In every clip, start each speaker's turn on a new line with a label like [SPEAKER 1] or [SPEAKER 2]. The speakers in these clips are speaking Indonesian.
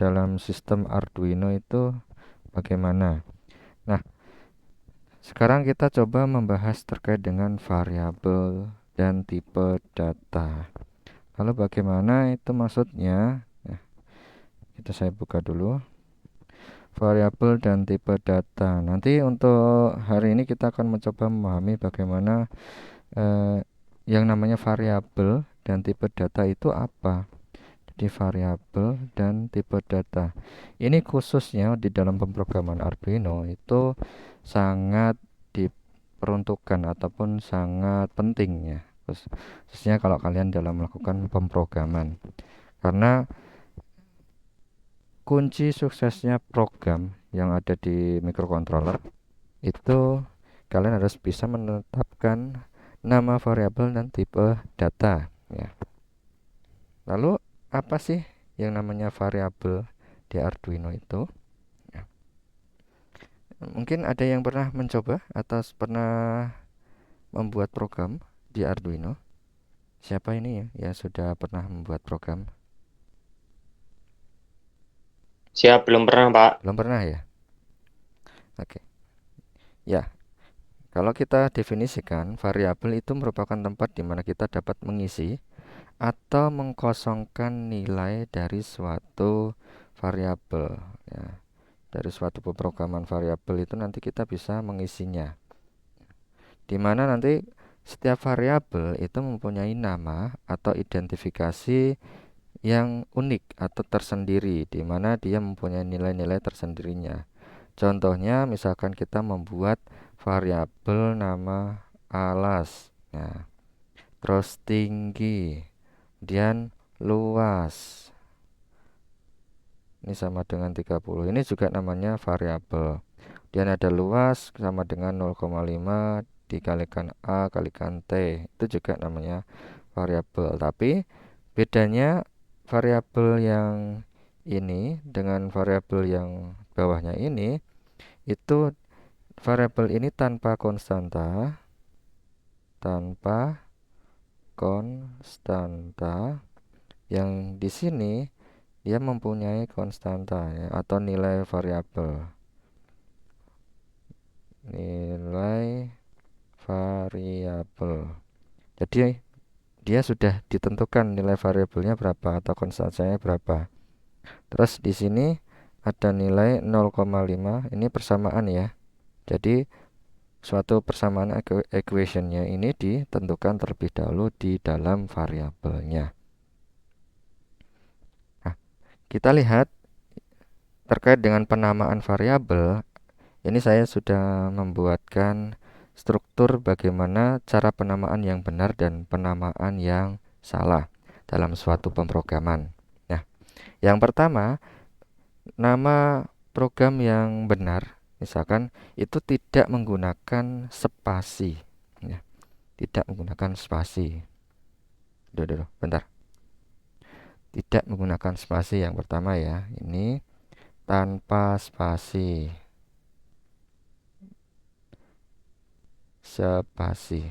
[SPEAKER 1] dalam sistem Arduino itu bagaimana. Nah, sekarang kita coba membahas terkait dengan variabel dan tipe data. Lalu bagaimana itu maksudnya? Nah, saya buka dulu variabel dan tipe data. Nanti untuk hari ini kita akan mencoba memahami bagaimana yang namanya variabel dan tipe data itu apa. Jadi variabel dan tipe data. Ini khususnya di dalam pemrograman Arduino itu sangat diperuntukkan ataupun sangat penting ya. Khususnya kalau kalian dalam melakukan pemrograman. Karena kunci suksesnya program yang ada di microcontroller itu kalian harus bisa menetapkan nama variabel dan tipe data ya. Lalu apa sih yang namanya variabel di Arduino itu? Ya. Mungkin ada yang pernah mencoba atau pernah membuat program di Arduino? Siapa ini ya yang sudah pernah membuat program?
[SPEAKER 2] Siap, belum pernah, Pak.
[SPEAKER 1] Belum pernah ya? Oke. Ya, kalau kita definisikan, variabel itu merupakan tempat di mana kita dapat mengisi atau mengkosongkan nilai dari suatu variabel ya. Dari suatu pemrograman variabel itu nanti kita bisa mengisinya. Di mana nanti setiap variabel itu mempunyai nama atau identifikasi yang unik atau tersendiri di mana dia mempunyai nilai-nilai tersendirinya. Contohnya misalkan kita membuat variabel nama alas. Nah, terus tinggi, kemudian luas. Ini sama dengan 30. Ini juga namanya variabel. Dan ada luas sama dengan 0,5 dikalikan A kalikan T. Itu juga namanya variabel. Tapi bedanya variabel yang ini dengan variabel yang bawahnya ini, itu variabel ini tanpa konstanta. Yang di sini dia mempunyai konstanta ya, atau nilai variabel. Nilai variabel. Jadi dia sudah ditentukan nilai variabelnya berapa atau konstantanya berapa. Terus di sini ada nilai 0,5. Ini persamaan ya. Jadi suatu persamaan equationnya ini ditentukan terlebih dahulu di dalam variabelnya. Nah, kita lihat terkait dengan penamaan variabel. Ini saya sudah membuatkan struktur bagaimana cara penamaan yang benar dan penamaan yang salah dalam suatu pemrograman. Nah, yang pertama, nama program yang benar, misalkan itu tidak menggunakan spasi, ya, tidak menggunakan spasi. Duh, bentar. Tidak menggunakan spasi yang pertama ya. Ini tanpa spasi. Spasi.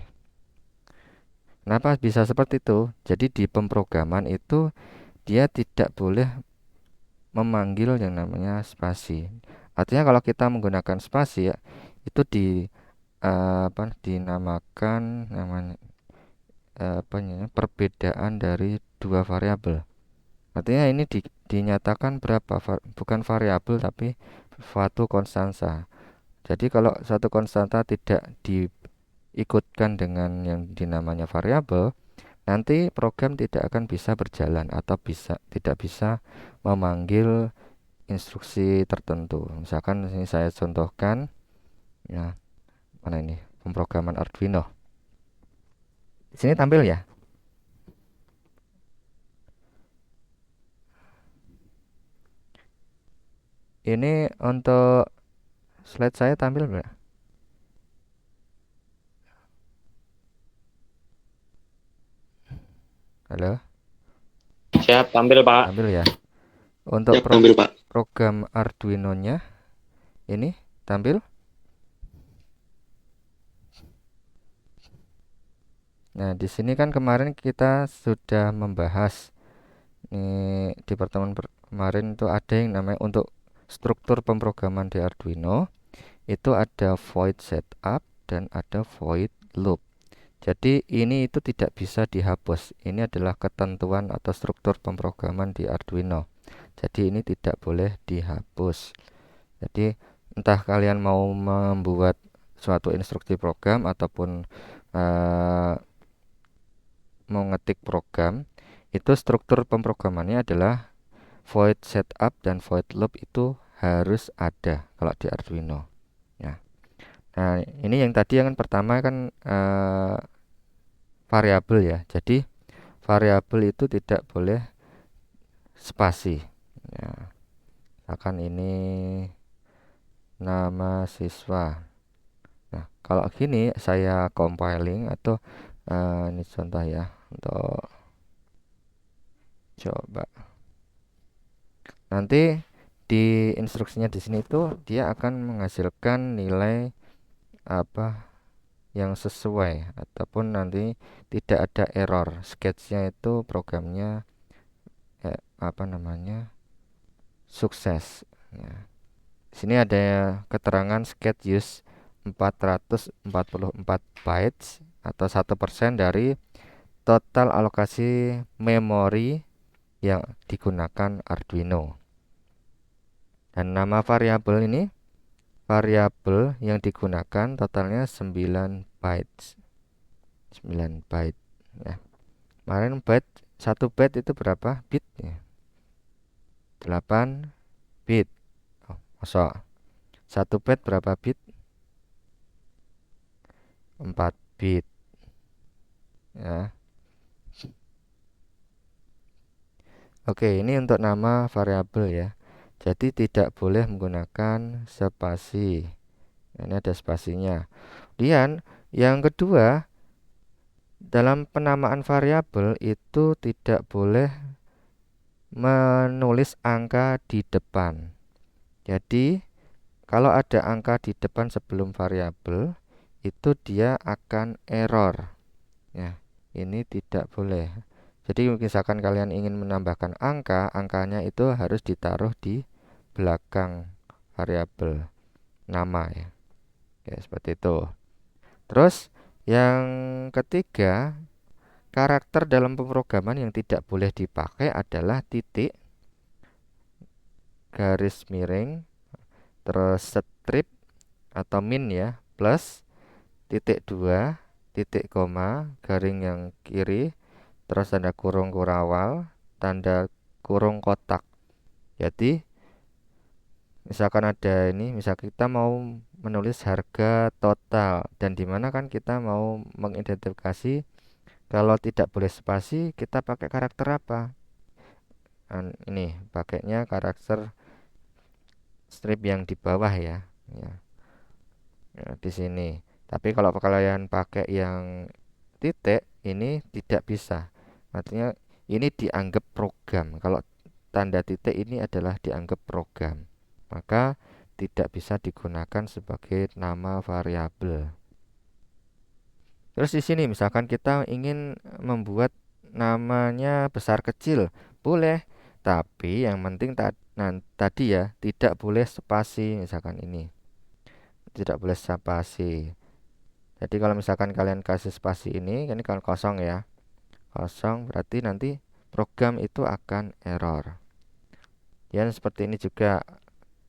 [SPEAKER 1] Kenapa bisa seperti itu? Jadi di pemrograman itu dia tidak boleh memanggil yang namanya spasi. Artinya kalau kita menggunakan spasi ya, itu dinamakan namanya perbedaan dari dua variabel. Artinya ini dinyatakan berapa bukan variabel tapi suatu konstanta. Jadi kalau suatu konstanta tidak diikutkan dengan yang dinamanya variabel, nanti program tidak akan bisa berjalan atau tidak bisa memanggil instruksi tertentu. Misalkan ini saya contohkan ya, mana ini pemrograman Arduino. Di sini tampil ya. Ini untuk slide saya tampil nggak? Halo,
[SPEAKER 2] Siap, tampil, Pak.
[SPEAKER 1] tampil ya. Untuk
[SPEAKER 2] Siap, tampil, Pak.
[SPEAKER 1] program Arduino-nya ini tampil. Nah, di sini kan kemarin kita sudah membahas di pertemuan kemarin itu ada yang namanya untuk struktur pemrograman di Arduino itu ada void setup dan ada void loop. Jadi ini itu tidak bisa dihapus. Ini adalah ketentuan atau struktur pemrograman di Arduino. Jadi ini tidak boleh dihapus. Jadi entah kalian mau membuat suatu instruksi program ataupun mau ngetik program, itu struktur pemrogramannya adalah void setup dan void loop itu harus ada kalau di Arduino. Ya. Nah, ini yang tadi yang pertama kan variabel ya. Jadi variabel itu tidak boleh spasi. Ya. Misalkan ini nama siswa. Nah, kalau gini saya compiling atau ini contoh ya untuk coba. Nanti di instruksinya di sini itu dia akan menghasilkan nilai apa yang sesuai ataupun nanti tidak ada error. Sketchnya itu programnya apa namanya sukses. Ya. Di sini ada keterangan sketch use 444 bytes atau 1% dari total alokasi memori yang digunakan Arduino. Dan nama variabel ini, variabel yang digunakan totalnya 9 bytes. 9 byte ya. Kemarin byte 1 byte itu berapa bit ya? 8 bit. Oh, masa 1 byte berapa bit? 4 bit ya. Oke, ini untuk nama variabel ya. Jadi tidak boleh menggunakan spasi. Ini ada spasinya. Kemudian yang kedua, dalam penamaan variabel itu tidak boleh menulis angka di depan. Jadi kalau ada angka di depan sebelum variabel itu dia akan error. Ya, ini tidak boleh. Jadi misalkan kalian ingin menambahkan angka, angkanya itu harus ditaruh di belakang variabel nama ya. Ya, seperti itu. Terus yang ketiga, karakter dalam pemrograman yang tidak boleh dipakai adalah titik, garis miring, terus strip atau min ya, plus, titik 2, titik koma, garing yang kiri, terus tanda kurung kurawal, tanda kurung kotak. Jadi misalkan ada ini, misal kita mau menulis harga total dan di mana kan kita mau mengidentifikasi kalau tidak boleh spasi kita pakai karakter apa? Ini pakainya karakter strip yang di bawah ya. Ya, ya, di sini. Tapi kalau kalian pakai yang titik ini tidak bisa. Artinya ini dianggap program. Kalau tanda titik ini adalah dianggap program. Maka tidak bisa digunakan sebagai nama variabel. Terus di sini misalkan kita ingin membuat namanya besar kecil, boleh. Tapi yang penting tadi ya tidak boleh spasi misalkan ini. Tidak boleh spasi. Jadi kalau misalkan kalian kasih spasi ini kan kosong ya. Kosong berarti nanti program itu akan error. Ya seperti ini juga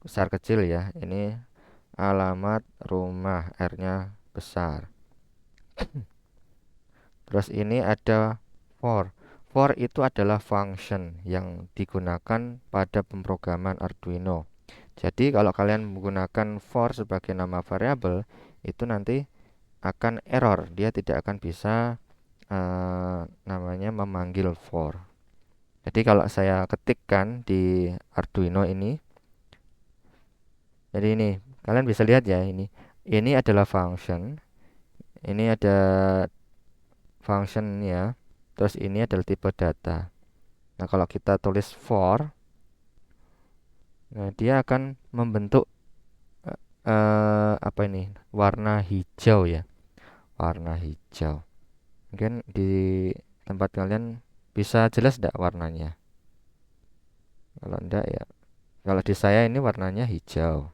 [SPEAKER 1] besar kecil ya. Ini alamat rumah, R-nya besar. Terus ini ada for. For itu adalah function yang digunakan pada pemrograman Arduino. Jadi kalau kalian menggunakan for sebagai nama variabel, itu nanti akan error. Dia tidak akan bisa namanya memanggil for. Jadi kalau saya ketikkan di Arduino ini, jadi ini kalian bisa lihat ya ini adalah function, ini ada function ya, terus ini adalah tipe data. Nah kalau kita tulis for, nah dia akan membentuk apa ini warna hijau ya, warna hijau. Mungkin di tempat kalian bisa jelas tidak warnanya? Kalau enggak ya, kalau di saya ini warnanya hijau.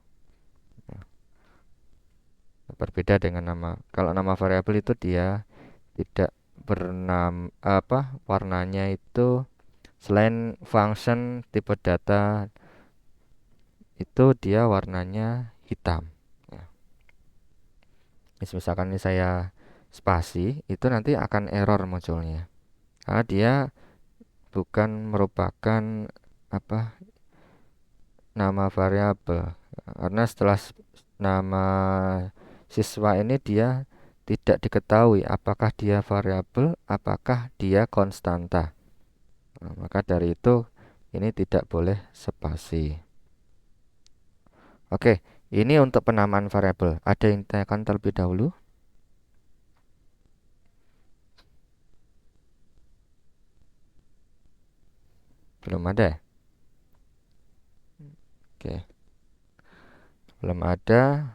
[SPEAKER 1] Berbeda dengan nama. Kalau nama variabel itu dia tidak bernama apa warnanya itu selain function tipe data itu dia warnanya hitam. Ya. Misalkan ini saya spasi itu nanti akan error munculnya karena dia bukan merupakan apa nama variabel karena setelah nama siswa ini dia tidak diketahui apakah dia variabel apakah dia konstanta. Nah, maka dari itu ini tidak boleh spasi. Oke, ini untuk penamaan variabel. Ada yang ditanyakan terlebih dahulu? Belum ada? Oke, belum ada.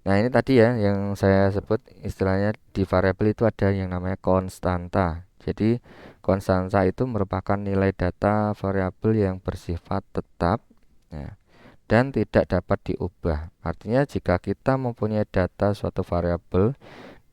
[SPEAKER 1] Nah, ini tadi ya yang saya sebut istilahnya di variabel itu ada yang namanya konstanta. Jadi, konstanta itu merupakan nilai data variabel yang bersifat tetap ya, dan tidak dapat diubah. Artinya jika kita mempunyai data suatu variabel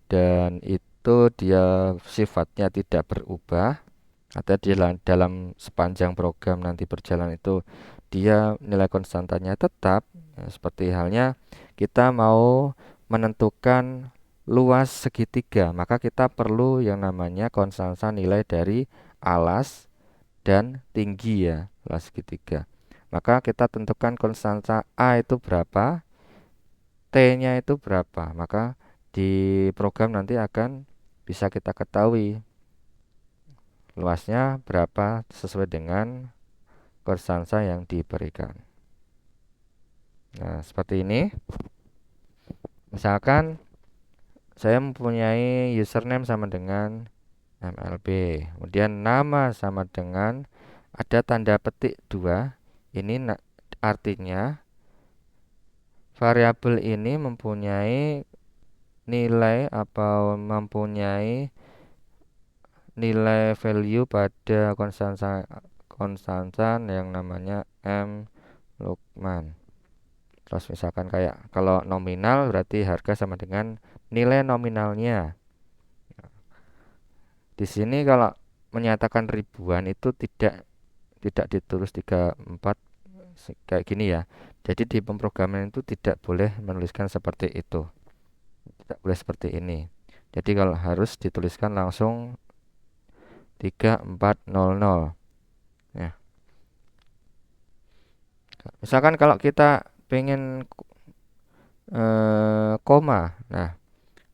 [SPEAKER 1] dan itu dia sifatnya tidak berubah atau di dalam sepanjang program nanti berjalan itu dia nilai konstantanya tetap ya, seperti halnya kita mau menentukan luas segitiga maka kita perlu yang namanya konstanta nilai dari alas dan tinggi ya luas segitiga maka kita tentukan konstanta A itu berapa T-nya itu berapa maka di program nanti akan bisa kita ketahui luasnya berapa sesuai dengan konstansa yang diberikan. Nah, seperti ini. Misalkan saya mempunyai username sama dengan MLB. Kemudian nama sama dengan ada tanda petik 2. Ini artinya variabel ini mempunyai nilai atau mempunyai nilai value pada konstansa yang namanya M Lukman. Terus misalkan kayak kalau nominal berarti harga sama dengan nilai nominalnya. Di sini kalau menyatakan ribuan itu tidak ditulis 34 kayak gini ya. Jadi di pemrograman itu tidak boleh menuliskan seperti itu. Tidak boleh seperti ini. Jadi kalau harus dituliskan langsung 3400 ya. Misalkan kalau kita pengen koma. Nah,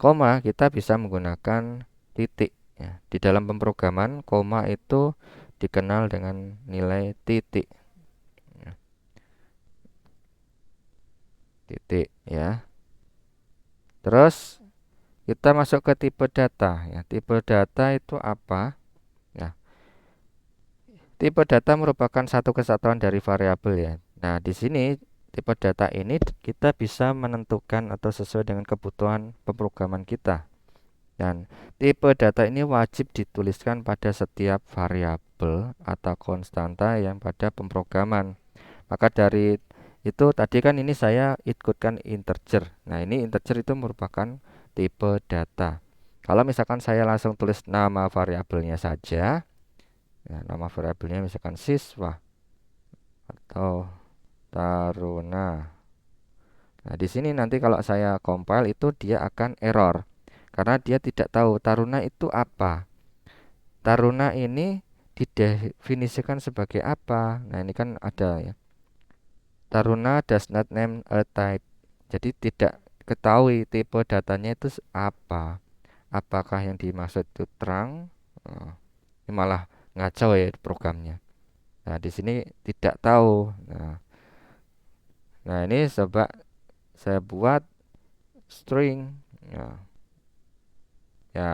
[SPEAKER 1] koma kita bisa menggunakan titik ya. Di dalam pemrograman koma itu dikenal dengan nilai titik ya. Titik ya. Terus kita masuk ke tipe data ya. Tipe data itu apa? Nah, tipe data merupakan satu kesatuan dari variabel ya. Nah, di sini tipe data ini kita bisa menentukan atau sesuai dengan kebutuhan pemrograman kita. Dan tipe data ini wajib dituliskan pada setiap variabel atau konstanta yang pada pemrograman. Maka dari itu tadi kan ini saya ikutkan integer. Nah, ini integer itu merupakan tipe data. Kalau misalkan saya langsung tulis nama variabelnya saja, ya, nama variabelnya misalkan siswa atau taruna. Nah, di sini nanti kalau saya compile itu dia akan error karena dia tidak tahu taruna itu apa. Taruna ini didefinisikan sebagai apa? Nah, ini kan ada ya. Taruna does not name a type. Jadi tidak ketahui tipe datanya itu apa. Apakah yang dimaksud itu terang? Oh, ini malah ngacau ya programnya. Nah, di sini tidak tahu. Nah, ini coba saya buat string. Ya, ya.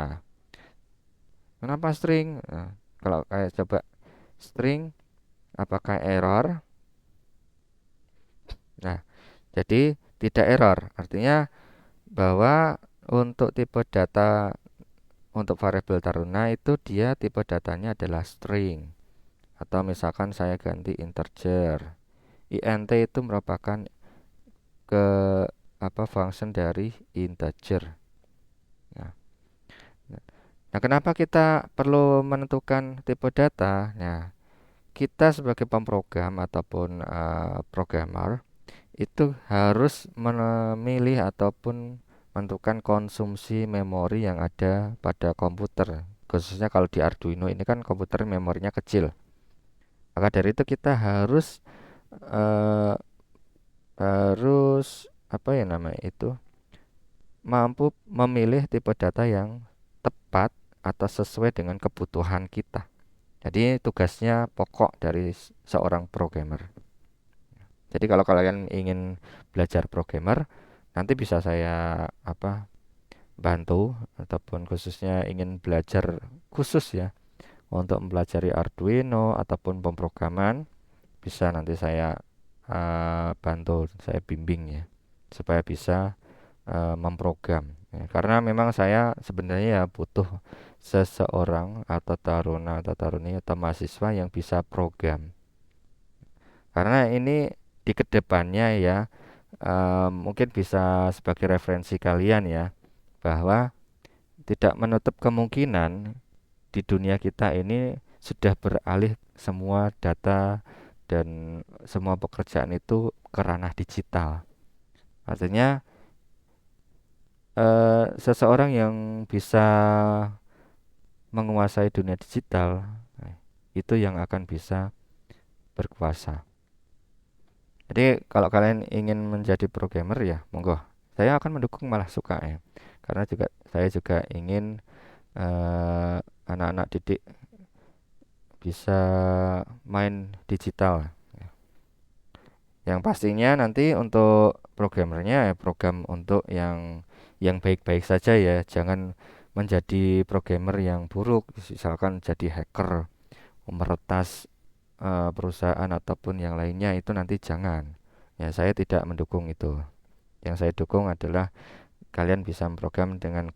[SPEAKER 1] Kenapa string? Nah, kalau kayak coba string, apakah error? Nah, jadi tidak error. Artinya bahwa untuk tipe data untuk variabel taruna itu dia tipe datanya adalah string. atau misalkan saya ganti integer. int itu merupakan ke function dari integer. Nah, nah, kenapa kita perlu menentukan tipe data? Nah, kita sebagai pemrogram ataupun programmer itu harus memilih ataupun menentukan konsumsi memori yang ada pada komputer. Khususnya kalau di Arduino ini kan komputer memorinya kecil. Maka dari itu kita eh, harus apa ya namanya itu mampu memilih tipe data yang tepat atau sesuai dengan kebutuhan kita. Jadi tugasnya pokok dari seorang programmer. Jadi kalau kalian ingin belajar programmer, nanti bisa saya bantu ataupun khususnya ingin belajar khusus ya untuk mempelajari Arduino ataupun pemrograman, bisa nanti saya bantu, saya bimbing ya supaya bisa memprogram ya. Karena memang saya sebenarnya ya butuh seseorang atau taruna atau taruni atau mahasiswa yang bisa program. Karena ini di kedepannya ya mungkin bisa sebagai referensi kalian ya, bahwa tidak menutup kemungkinan di dunia kita ini sudah beralih semua data dan semua pekerjaan itu ke ranah digital. Artinya seseorang yang bisa menguasai dunia digital itu yang akan bisa berkuasa. Jadi kalau kalian ingin menjadi programmer ya monggo. Saya akan mendukung, malah suka ya. Karena saya juga ingin anak-anak didik bisa main digital. Yang pastinya nanti untuk programmernya ya program untuk yang baik-baik saja ya. Jangan menjadi programmer yang buruk, misalkan jadi hacker, meretas perusahaan ataupun yang lainnya, itu nanti jangan. Ya, saya tidak mendukung itu. Yang saya dukung adalah kalian bisa memprogram dengan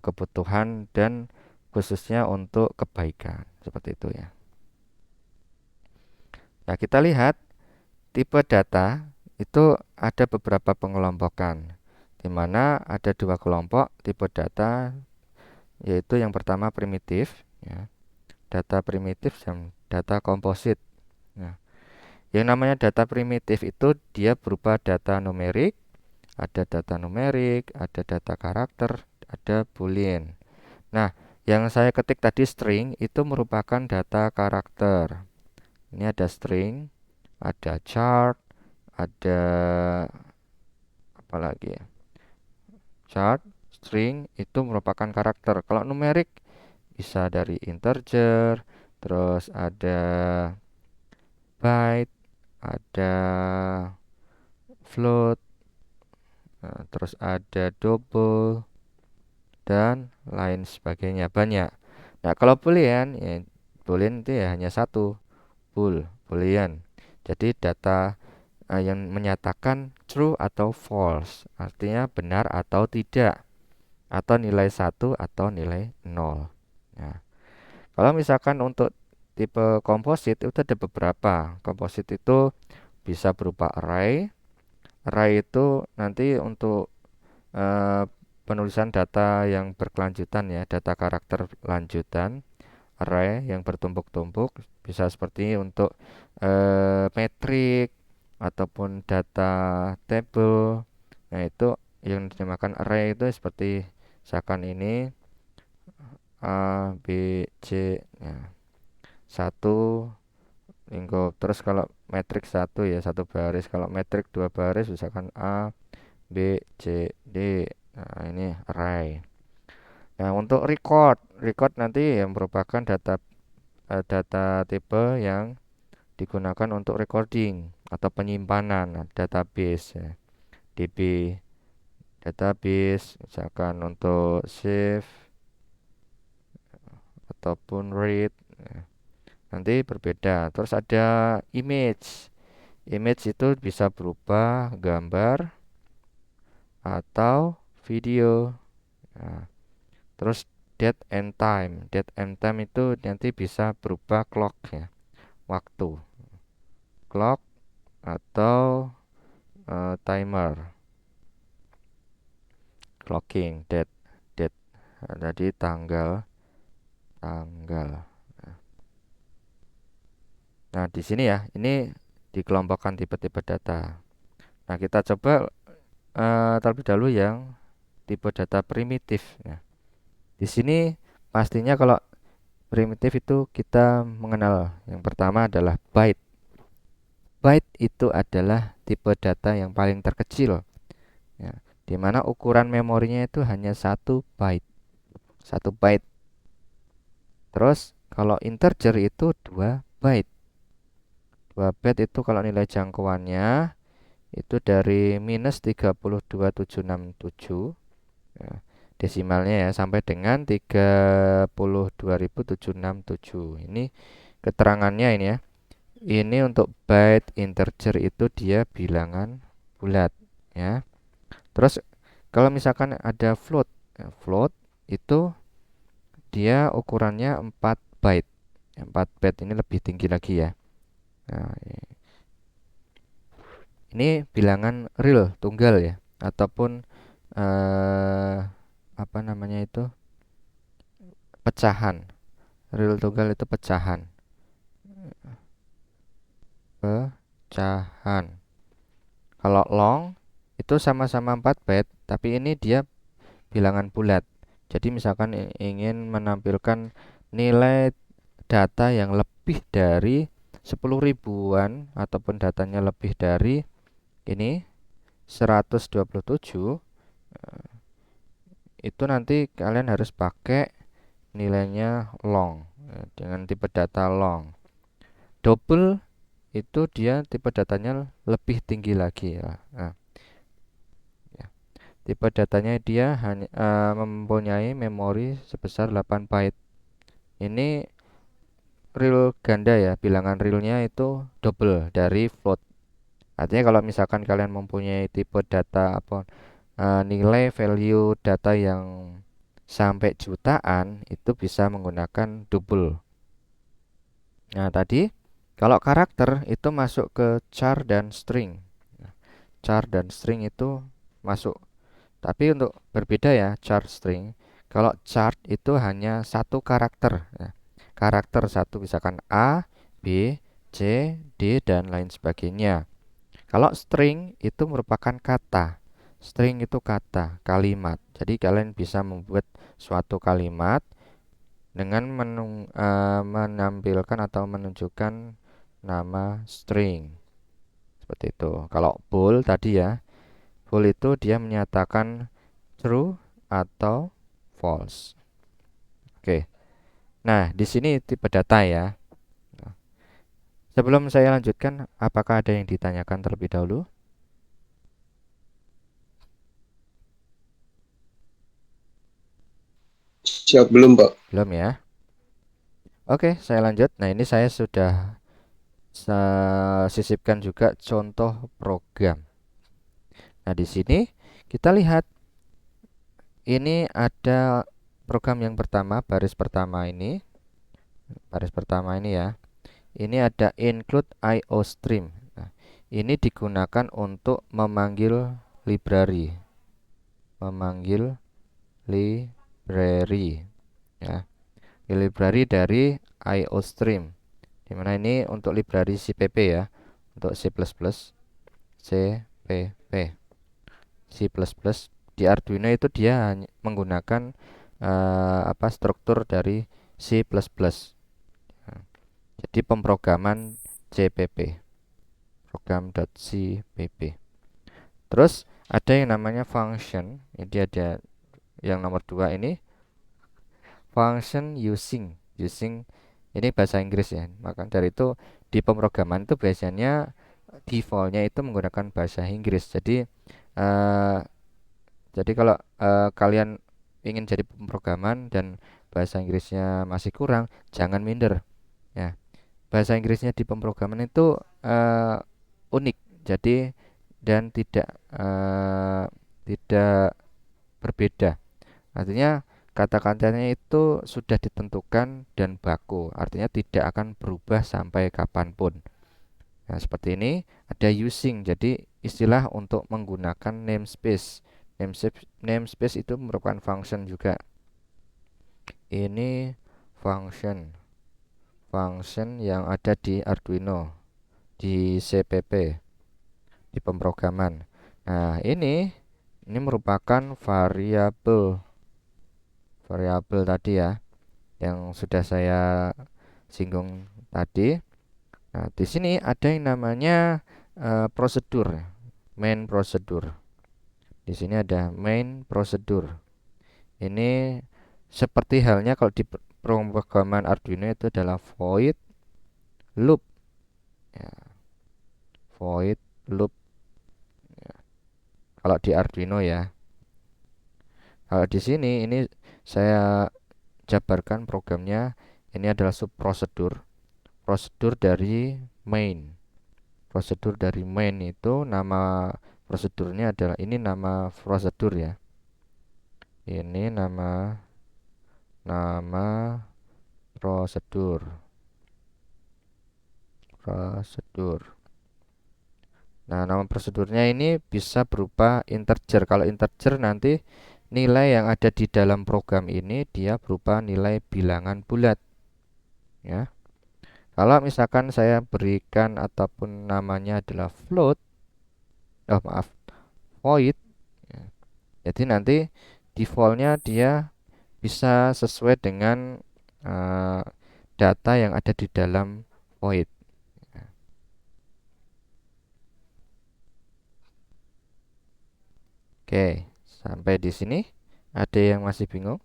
[SPEAKER 1] kebutuhan dan khususnya untuk kebaikan, seperti itu ya. Nah, kita lihat tipe data itu ada beberapa pengelompokan, di mana ada dua kelompok tipe data, yaitu yang pertama primitif, ya, data primitif dan data komposit. Nah, yang namanya data primitif itu dia berupa data numerik, ada data karakter, ada boolean. Nah, yang saya ketik tadi string itu merupakan data karakter. Ini ada string, ada chart, ada apa lagi ya? Chart, string itu merupakan karakter. Kalau numerik bisa dari integer, terus ada byte, ada float, terus ada double dan lain sebagainya, banyak. Nah, kalau boolean ya, boolean itu ya hanya satu, boolean. Jadi data yang menyatakan true atau false, artinya benar atau tidak, atau nilai satu atau nilai nol. Nah, kalau misalkan untuk tipe komposit itu ada beberapa. Komposit itu bisa berupa array. Array itu nanti untuk eh, penulisan data yang berkelanjutan ya, data karakter lanjutan. Array yang bertumpuk-tumpuk bisa seperti untuk metrik ataupun data table. Nah, itu yang dinamakan array itu seperti misalkan ini A, B, C. Nah, satu lingkup. Terus kalau metrik satu ya satu baris. Kalau metrik dua baris misalkan A, B, C, D. Nah, ini array. Nah, untuk record nanti yang merupakan data tipe yang digunakan untuk recording atau penyimpanan. Nah, database ya. DB database misalkan untuk save ataupun read, ya, nanti berbeda. Terus ada image itu bisa berupa gambar atau video. Nah, terus date and time itu nanti bisa berupa clock ya. waktu, clock atau timer, clocking, date. Jadi tanggal. Nah, di sini ya, ini dikelompokkan tipe-tipe data. Nah, kita coba terlebih dahulu yang tipe data primitif. Nah, di sini pastinya kalau primitif itu kita mengenal yang pertama adalah byte. Byte itu adalah tipe data yang paling terkecil, ya, di mana ukuran memorinya itu hanya 1 byte. 1 byte. Terus kalau integer itu 2 byte. 2 byte itu kalau nilai jangkauannya itu dari -32.767, ya, desimalnya ya, sampai dengan 32.767. Ini keterangannya ini ya. Ini untuk byte integer itu dia bilangan bulat, ya. Terus kalau misalkan ada float, ya, float itu dia ukurannya 4 byte. 4 byte ini lebih tinggi lagi ya. Nah, ini bilangan real tunggal ya, ataupun eh, apa namanya itu, pecahan. Real tunggal itu pecahan. Pecahan. Kalau long itu sama-sama 4 byte, tapi ini dia bilangan bulat. Jadi misalkan ingin menampilkan nilai data yang lebih dari 10 ribuan ataupun datanya lebih dari ini 127, itu nanti kalian harus pakai nilainya long, dengan tipe data long. Double itu dia tipe datanya lebih tinggi lagi ya. Nah, ya. Tipe datanya dia hanya mempunyai memori sebesar 8 byte. Ini real ganda ya, bilangan realnya itu double dari float. Artinya kalau misalkan kalian mempunyai tipe data apa, nilai value data yang sampai jutaan, itu bisa menggunakan double. Nah, tadi kalau karakter itu masuk ke char dan string. Nah, char dan string itu masuk. Tapi untuk berbeda ya, char string. Kalau chart itu hanya satu karakter. Nah, karakter satu, misalkan A, B, C, D, dan lain sebagainya. Kalau string itu merupakan kata. String itu kata, kalimat. Jadi kalian bisa membuat suatu kalimat dengan menampilkan atau menunjukkan nama string. Seperti itu. Kalau bool tadi ya, bool itu dia menyatakan true atau false. Oke. Nah, di sini tipe data ya. Nah, sebelum saya lanjutkan, apakah ada yang ditanyakan terlebih dahulu?
[SPEAKER 3] Siap belum, Pak?
[SPEAKER 1] Belum ya? Oke, saya lanjut. Nah, ini saya sudah sisipkan juga contoh program. Nah, di sini kita lihat ini ada program yang pertama, baris pertama ini. Baris pertama ini ya. Ini ada include IO stream. Nah, ini digunakan untuk memanggil library. Memanggil library ya. Library dari IO stream. Dimana ini untuk library CPP ya. Untuk C++, CPP. C++ di Arduino itu dia menggunakan struktur dari C++. Nah, jadi pemrograman CPP, program.cpp. Terus ada yang namanya function. Ini ada yang nomor 2 ini, function using ini bahasa Inggris ya. Maka dari itu di pemrograman itu biasanya defaultnya itu menggunakan bahasa Inggris. Eh, Jadi kalau kalian ingin jadi pemrograman dan bahasa Inggrisnya masih kurang, jangan minder. Ya, bahasa Inggrisnya di pemrograman itu unik. Jadi dan tidak berbeda. Artinya kata-katanya itu sudah ditentukan dan baku, artinya tidak akan berubah sampai kapanpun. Nah, seperti ini ada using, jadi istilah untuk menggunakan namespace. Namespace itu merupakan function juga. Ini function yang ada di Arduino, di CPP, di pemrograman. Nah, ini merupakan variabel tadi ya, yang sudah saya singgung tadi. Nah, di sini ada yang namanya prosedur, main prosedur. Di sini ada main prosedur. Ini seperti halnya kalau di pemrograman Arduino itu adalah void loop, ya, void loop. Kalau di Arduino ya. Kalau di sini ini saya jabarkan programnya. Ini adalah subprosedur. Prosedur dari main. Prosedur dari main itu nama prosedurnya adalah, ini nama prosedur ya. Ini nama prosedur. Nah, nama prosedurnya ini bisa berupa integer. Kalau integer nanti nilai yang ada di dalam program ini dia berupa nilai bilangan bulat ya. Kalau misalkan saya berikan ataupun namanya adalah float, void ya. Jadi nanti defaultnya dia bisa sesuai dengan eh, data yang ada di dalam void. Oke, sampai di sini ada yang masih bingung?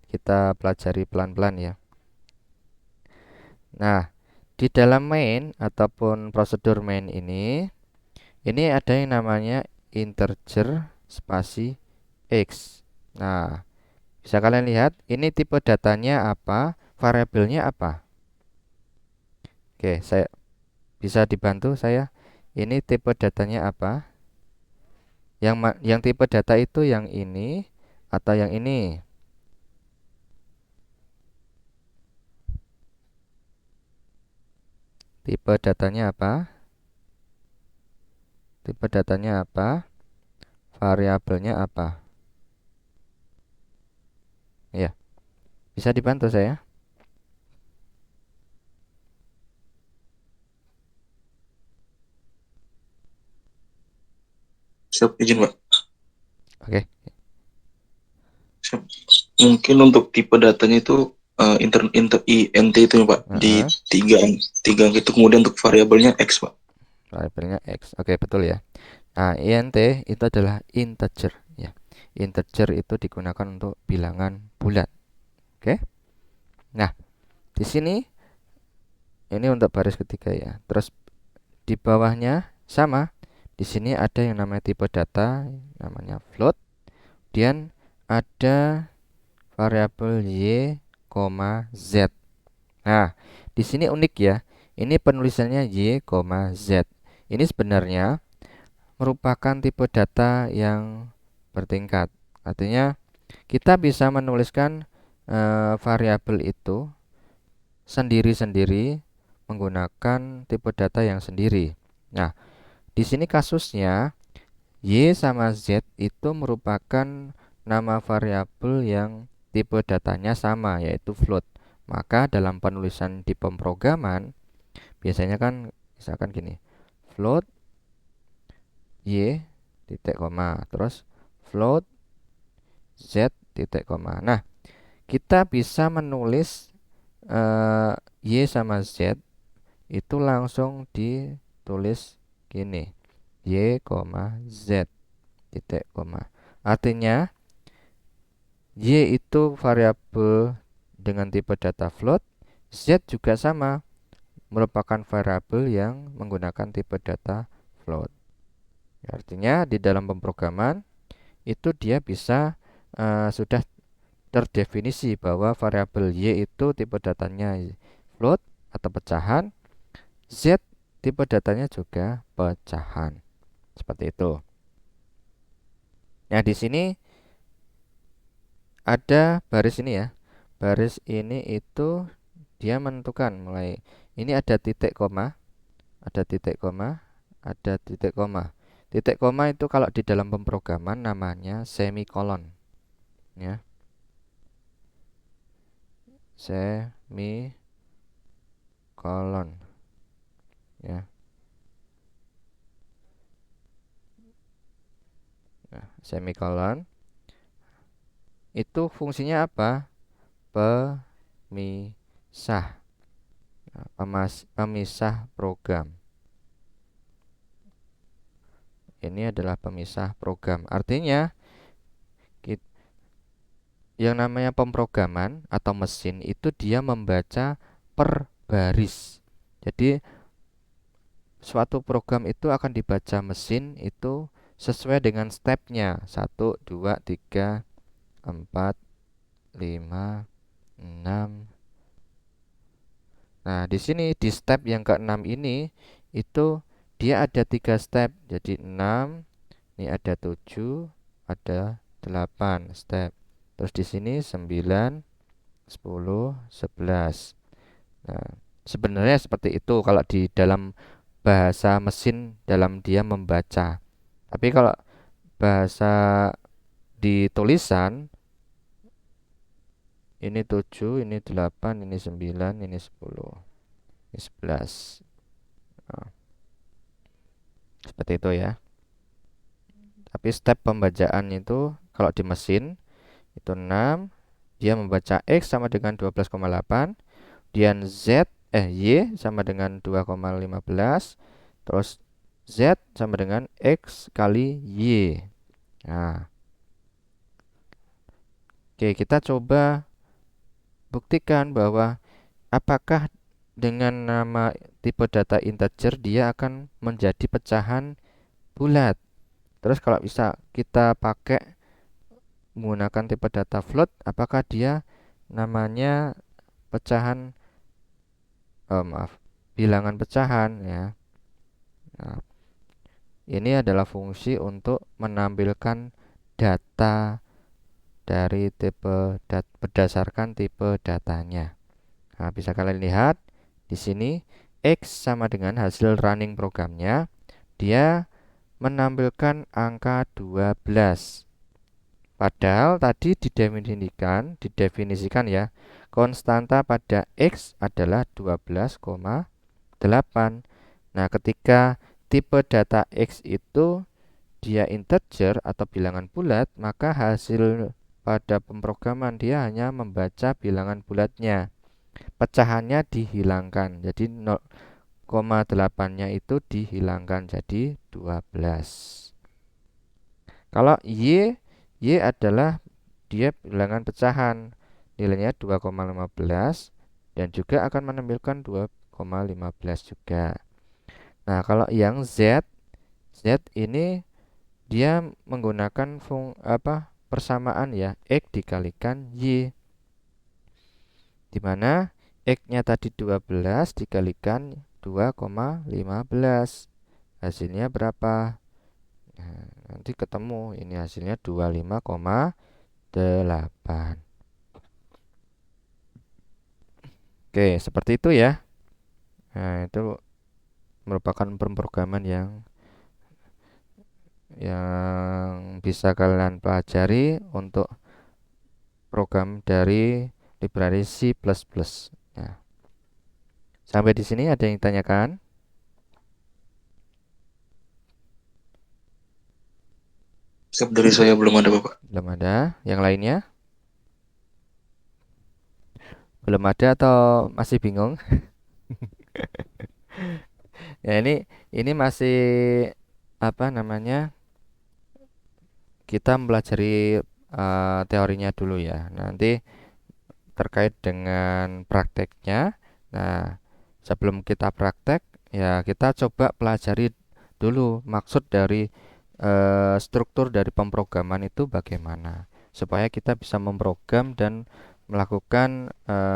[SPEAKER 1] Kita pelajari pelan-pelan ya. Nah, di dalam main ataupun prosedur main ini ada yang namanya integer spasi x. Nah, bisa kalian lihat ini tipe datanya apa, variabelnya apa. Oke, saya bisa dibantu saya. Ini tipe datanya apa? Yang tipe data itu yang ini atau yang ini? Tipe datanya apa? Tipe datanya apa? Variabelnya apa? Ya, bisa dibantu saya?
[SPEAKER 3] Siap, izin Pak.
[SPEAKER 1] Oke.
[SPEAKER 3] Siap. Mungkin untuk tipe datanya itu int itu ya Pak, di
[SPEAKER 1] Heeh.
[SPEAKER 3] tiga angka itu, kemudian untuk variabelnya x Pak.
[SPEAKER 1] Variabelnya x. Oke, betul ya. Nah, int itu adalah integer ya. Integer itu digunakan untuk bilangan bulat. Oke. Nah, di sini ini untuk baris ketiga ya. Terus di bawahnya sama. Di sini ada yang namanya tipe data, namanya float. Kemudian ada variabel y, z. Nah, di sini unik ya. Ini penulisannya y, z. Ini sebenarnya merupakan tipe data yang bertingkat. Artinya kita bisa menuliskan variabel itu sendiri-sendiri menggunakan tipe data yang sendiri. Nah, di sini kasusnya y sama z itu merupakan nama variabel yang tipe datanya sama, yaitu float. Maka dalam penulisan di pemrograman biasanya kan misalkan gini, float y titik koma, terus float z titik koma. Nah, kita bisa menulis y sama z itu langsung ditulis gini, y, z titik koma. Artinya y itu variabel dengan tipe data float, z juga sama, merupakan variabel yang menggunakan tipe data float. Artinya di dalam pemrograman itu dia bisa sudah terdefinisi bahwa variabel y itu tipe datanya float atau pecahan, z tipe datanya juga pecahan. Seperti itu. Nah, di sini ada baris ini ya. Baris ini itu dia menentukan mulai ini ada titik koma, ada titik koma, ada titik koma. Titik koma itu kalau di dalam pemrograman namanya semikolon ya. Semikolon ya. Nah, semikolon itu fungsinya apa? Pemisah. Nah, pemisah program. Ini adalah pemisah program. Artinya yang namanya pemrograman atau mesin itu dia membaca per baris. Jadi suatu program itu akan dibaca mesin itu sesuai dengan stepnya 1, 2, 3, 4, 5, 6. Nah, di sini di step yang ke-6 ini itu dia ada 3 step. Jadi 6, ini ada 7, ada 8 step. Terus di sini 9, 10, 11. Nah, sebenarnya seperti itu kalau di dalam bahasa mesin dalam dia membaca. Tapi kalau bahasa di tulisan ini 7, ini 8, ini 9, ini 10, ini 11. Nah, seperti itu ya. Tapi step pembacaan itu kalau di mesin itu 6, dia membaca X sama dengan 12,8, kemudian Y sama dengan 2,15, terus Z sama dengan X kali Y. Nah, oke, kita coba buktikan bahwa apakah dengan nama tipe data integer dia akan menjadi pecahan bulat. Terus kalau bisa kita pakai menggunakan tipe data float, apakah dia namanya pecahan bilangan pecahan ya. Nah, ini adalah fungsi untuk menampilkan data dari berdasarkan tipe datanya. Nah, bisa kalian lihat di sini X sama dengan hasil running programnya. Dia menampilkan angka 12. Padahal tadi didefinisikan ya, konstanta pada X adalah 12,8. Nah, ketika tipe data X itu dia integer atau bilangan bulat, maka hasil pada pemrograman dia hanya membaca bilangan bulatnya. Pecahannya dihilangkan. Jadi 0,8-nya itu dihilangkan jadi 12. Kalau Y adalah dia bilangan pecahan. Nilainya 2,15 dan juga akan menampilkan 2,15 juga. Nah, kalau yang Z ini dia menggunakan persamaan ya, X dikalikan Y. Di mana X-nya tadi 12 dikalikan 2,15. Hasilnya berapa? Nah, nanti ketemu ini hasilnya 25,8. Oke, seperti itu ya. Nah, itu merupakan pemrograman yang bisa kalian pelajari untuk program dari library C++. Ya. Sampai di sini ada yang ditanyakan?
[SPEAKER 3] Siap, dari saya belum ada, Bapak.
[SPEAKER 1] Belum ada. Yang lainnya? Belum ada atau masih bingung? Ya, ini masih apa namanya? Kita mempelajari teorinya dulu ya. Nanti terkait dengan prakteknya. Nah, sebelum kita praktek, ya kita coba pelajari dulu maksud dari struktur dari pemrograman itu bagaimana, supaya kita bisa memprogram dan melakukan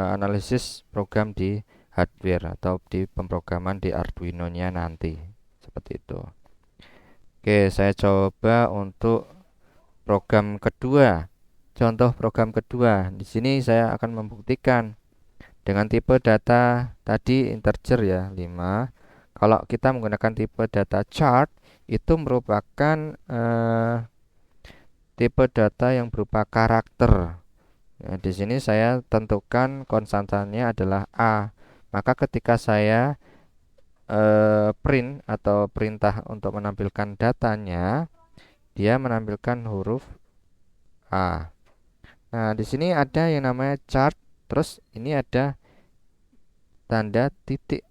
[SPEAKER 1] analisis program di hardware atau di pemrograman di Arduino-nya nanti. Seperti itu. Oke, saya coba untuk program kedua. Contoh program kedua. Di sini saya akan membuktikan dengan tipe data tadi integer ya, 5. Kalau kita menggunakan tipe data chart itu merupakan tipe data yang berupa karakter. Nah, di sini saya tentukan konstantannya adalah A. Maka ketika saya print atau perintah untuk menampilkan datanya, dia menampilkan huruf A. Nah, di sini ada yang namanya chart, terus ini ada tanda titik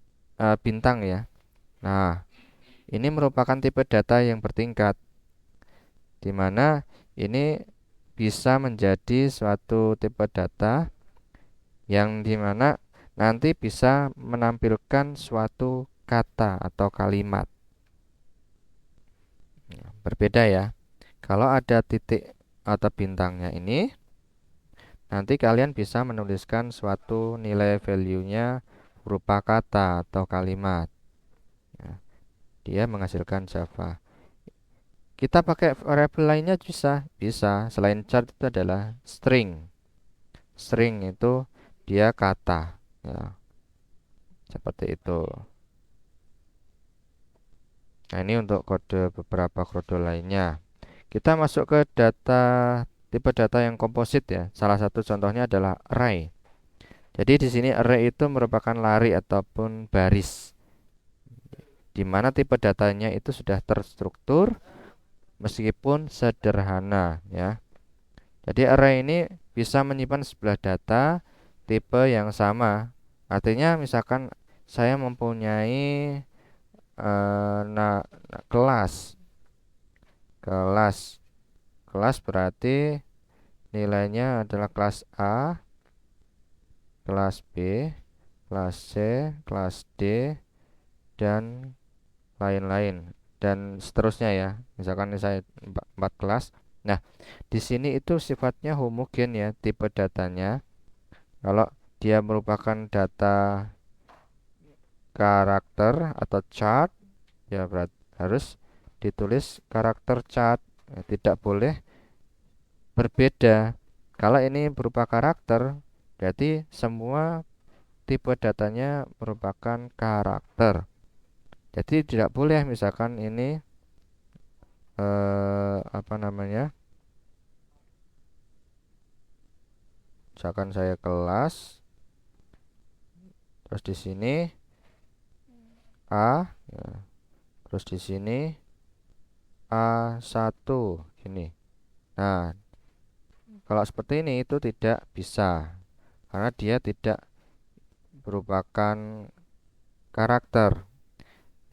[SPEAKER 1] bintang ya. Nah, ini merupakan tipe data yang bertingkat, di mana ini bisa menjadi suatu tipe data yang dimana nanti bisa menampilkan suatu kata atau kalimat. Berbeda ya. Kalau ada titik atau bintangnya ini, nanti kalian bisa menuliskan suatu nilai value-nya berupa kata atau kalimat. Ya, dia menghasilkan Java. Kita pakai variabel lainnya bisa. Selain chart itu adalah string. String itu dia kata, ya, seperti itu. Nah, ini untuk beberapa kode lainnya. Kita masuk ke tipe data yang komposit ya. Salah satu contohnya adalah array. Jadi di sini array itu merupakan lari ataupun baris, di mana tipe datanya itu sudah terstruktur meskipun sederhana ya. Jadi array ini bisa menyimpan sebuah data tipe yang sama. Artinya misalkan saya mempunyai kelas kelas berarti nilainya adalah kelas A, kelas B, kelas C, kelas D, dan lain-lain dan seterusnya ya. Misalkan ini saya 4 kelas. Nah, di sini itu sifatnya homogen ya tipe datanya. Kalau dia merupakan data karakter atau chart ya berarti harus ditulis karakter chart. Tidak boleh berbeda. Kalau ini berupa karakter, berarti semua tipe datanya merupakan karakter. Jadi tidak boleh misalkan ini apa namanya? Misalkan saya kelas, terus di sini A, ya, terus di sini A1 gini. Nah, kalau seperti ini itu tidak bisa karena dia tidak merupakan karakter.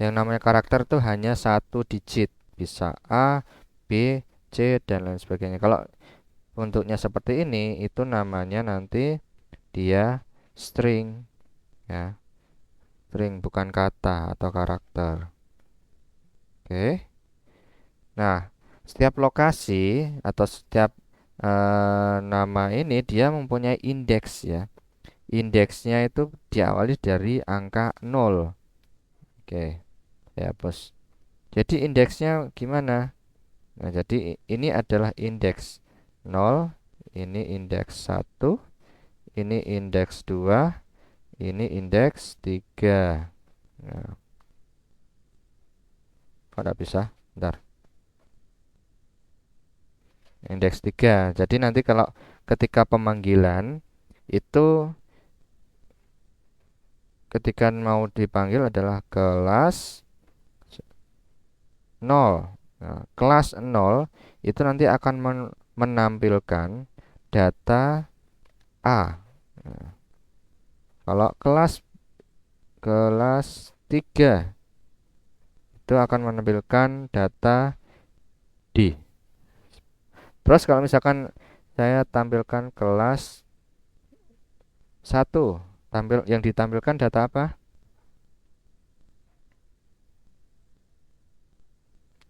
[SPEAKER 1] Yang namanya karakter itu hanya satu digit, bisa A, B, C, dan lain sebagainya. Kalau bentuknya seperti ini, itu namanya nanti dia string, ya, string bukan kata atau karakter. Oke. Nah, setiap lokasi atau setiap nama ini dia mempunyai indeks ya. Indeksnya itu diawali dari angka 0. Oke. Ya, bos. Jadi indeksnya gimana? Nah, jadi ini adalah indeks 0, ini indeks 1, ini indeks 2, ini indeks 3. Nah, pada bisa? Bentar. Indeks 3. Jadi nanti kalau ketika pemanggilan itu ketika mau dipanggil adalah kelas 0. Nah, kelas 0 itu nanti akan menampilkan data A. Nah, kalau kelas 3 itu akan menampilkan data D. Terus kalau misalkan saya tampilkan kelas 1, yang ditampilkan data apa?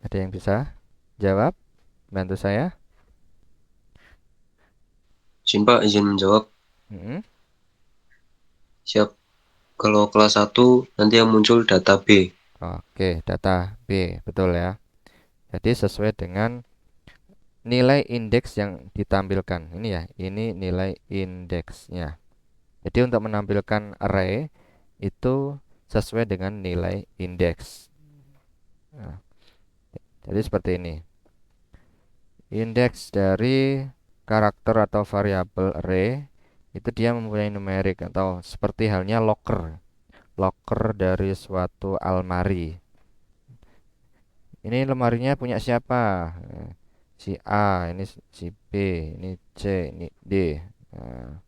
[SPEAKER 1] Ada yang bisa jawab? Bantu saya.
[SPEAKER 4] Pak, izin menjawab.
[SPEAKER 1] Hmm.
[SPEAKER 4] Siap. Kalau kelas 1 nanti yang muncul data B.
[SPEAKER 1] Oke, data B, betul ya. Jadi sesuai dengan nilai indeks yang ditampilkan. Ini ya, ini nilai indeksnya. Jadi untuk menampilkan array itu sesuai dengan nilai indeks. Nah, jadi seperti ini. Indeks dari karakter atau variabel array itu dia mempunyai numerik atau seperti halnya locker. Locker dari suatu almari. Ini lemarinya punya siapa? Si A, ini si B, ini C, ini D. Nah,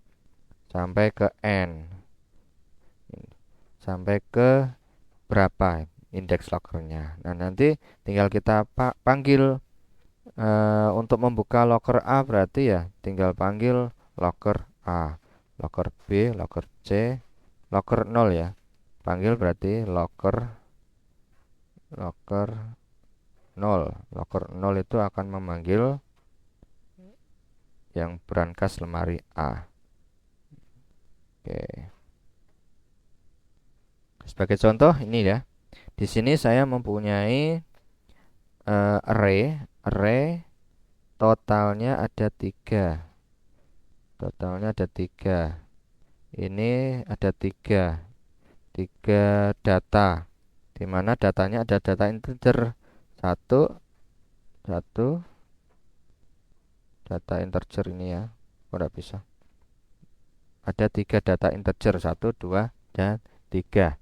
[SPEAKER 1] sampai ke N. Sampai ke berapa indeks lockernya. Nah, nanti tinggal kita panggil untuk membuka locker A berarti ya tinggal panggil locker A, locker B, locker C, locker 0 ya. Panggil berarti locker 0. Locker 0 itu akan memanggil yang berangkas lemari A. Oke. Sebagai contoh ini ya. Di sini saya mempunyai array totalnya ada 3. Totalnya ada 3. Ini ada 3 data. Di mana datanya ada data integer 1 data integer ini ya. Kok tidak bisa? Ada 3 data integer 1, 2, dan 3.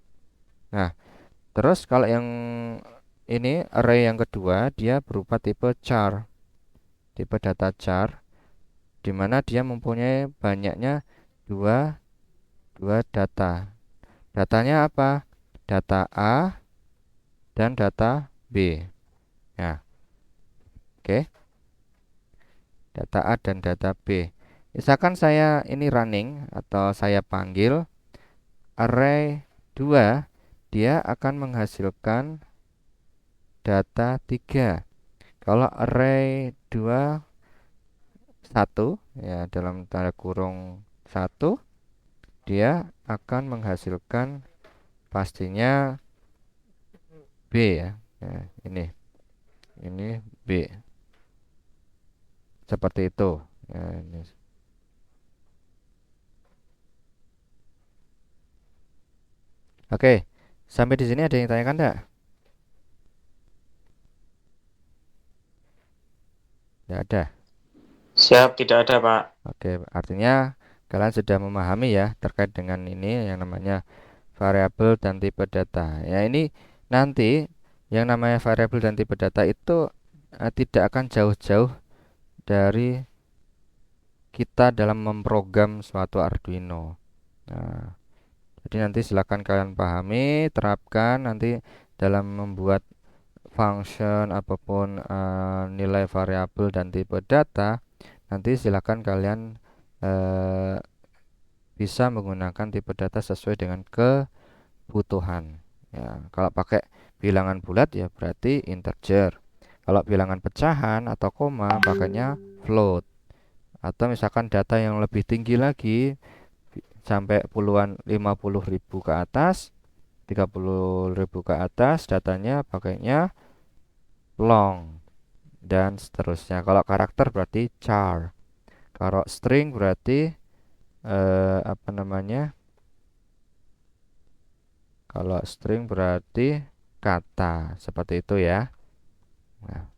[SPEAKER 1] Nah, terus kalau yang ini array yang kedua dia berupa tipe char. Tipe data char di mana dia mempunyai banyaknya dua data. Datanya apa? Data A dan data B. Nah, oke. Data A dan data B. Misalkan saya ini running atau saya panggil array 2, dia akan menghasilkan data 3. Kalau array 2 1 ya dalam tanda kurung 1, dia akan menghasilkan pastinya B ya. Nah, ini B. Seperti itu. Nah, ini. Oke, sampai di sini ada yang tanyakan enggak? Tidak ada.
[SPEAKER 2] Siap, tidak ada, Pak.
[SPEAKER 1] Oke, artinya kalian sudah memahami ya terkait dengan ini yang namanya variabel dan tipe data. Ya, ini nanti yang namanya variabel dan tipe data itu tidak akan jauh-jauh dari kita dalam memprogram suatu Arduino. Nah, jadi nanti silakan kalian pahami, terapkan nanti dalam membuat function apapun nilai variabel dan tipe data. Nanti silakan kalian bisa menggunakan tipe data sesuai dengan kebutuhan. Ya, kalau pakai bilangan bulat ya berarti integer. Kalau bilangan pecahan atau koma pakainya float. Atau misalkan data yang lebih tinggi lagi sampai puluhan 50.000 ke atas, 30.000 ke atas, datanya pakainya long dan seterusnya. Kalau karakter berarti char. Kalau string berarti apa namanya? Kalau string berarti kata, seperti itu ya. Nah,